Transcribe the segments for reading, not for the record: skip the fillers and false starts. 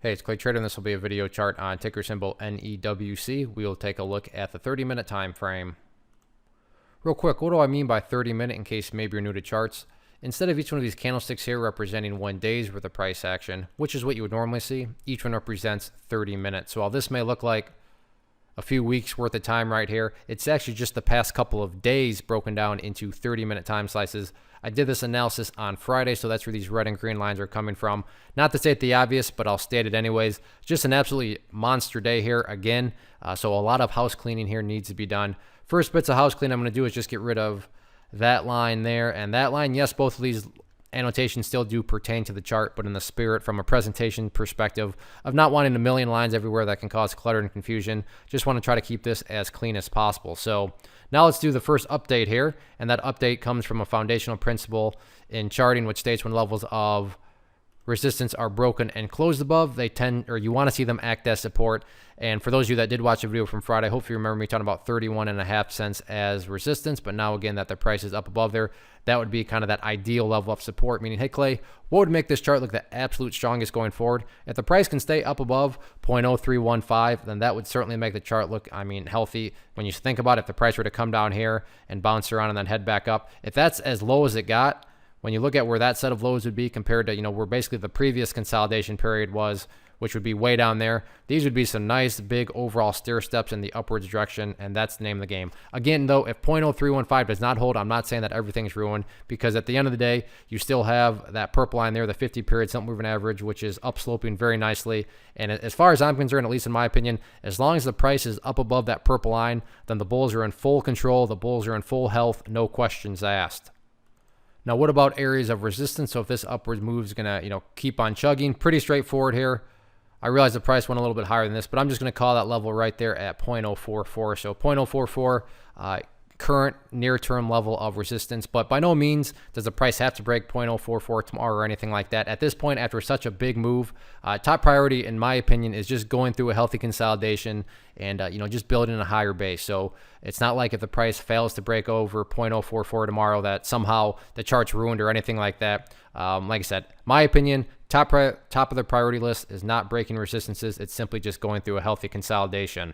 Hey, it's Clay Trader, and this will be a video chart on ticker symbol NEWC. We will take a look at the 30-minute time frame. Real quick, what do I mean by 30-minute in case maybe you're new to charts? Instead of each one of these candlesticks here representing 1 day's worth of price action, which is what you would normally see, each one represents 30 minutes. So while this may look like a few weeks worth of time right here, it's actually just the past couple of days broken down into 30-minute time slices. I did this analysis on Friday, so that's where these red and green lines are coming from. Not to state the obvious, but I'll state it anyways. Just an absolutely monster day here again. So a lot of house cleaning here needs to be done. First bits of house cleaning I'm going to do is just get rid of that line there and that line. Yes, both of these annotations still do pertain to the chart, but in the spirit from a presentation perspective of not wanting a million lines everywhere that can cause clutter and confusion, just want to try to keep this as clean as possible. So now let's do the first update here, and that update comes from a foundational principle in charting, which states when levels of resistance are broken and closed above, they tend, or you want to see them act as support. And for those of you that did watch the video from Friday, hopefully you remember me talking about 31.5 cents as resistance, but now again that the price is up above there, that would be kind of that ideal level of support, meaning, hey Clay, what would make this chart look the absolute strongest going forward? If the price can stay up above 0.0315, then that would certainly make the chart look, healthy. When you think about it, if the price were to come down here and bounce around and then head back up, if that's as low as it got, when you look at where that set of lows would be compared to, where basically the previous consolidation period was, which would be way down there, these would be some nice big overall stair steps in the upwards direction, and that's the name of the game. Again, though, if 0.0315 does not hold, I'm not saying that everything's ruined, because at the end of the day, you still have that purple line there, the 50-period simple moving average, which is upsloping very nicely. And as far as I'm concerned, at least in my opinion, as long as the price is up above that purple line, then the bulls are in full control, the bulls are in full health, no questions asked. Now, what about areas of resistance? So if this upwards move is going to, keep on chugging, pretty straightforward here. I realize the price went a little bit higher than this, but I'm just going to call that level right there at 0.044. So 0.044, current near-term level of resistance, but by no means does the price have to break 0.044 tomorrow or anything like that. At this point, after such a big move, top priority, in my opinion, is just going through a healthy consolidation and, just building a higher base. So it's not like if the price fails to break over 0.044 tomorrow that somehow the chart's ruined or anything like that. Like I said, my opinion, top of the priority list is not breaking resistances. It's simply just going through a healthy consolidation.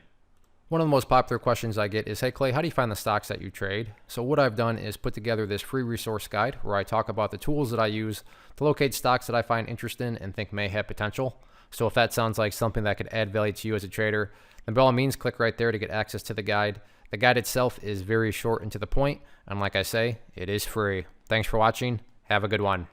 One of the most popular questions I get is, hey Clay, how do you find the stocks that you trade? So what I've done is put together this free resource guide where I talk about the tools that I use to locate stocks that I find interesting and think may have potential. So if that sounds like something that could add value to you as a trader, then by all means, click right there to get access to the guide. The guide itself is very short and to the point, and like I say, it is free. Thanks for watching. Have a good one.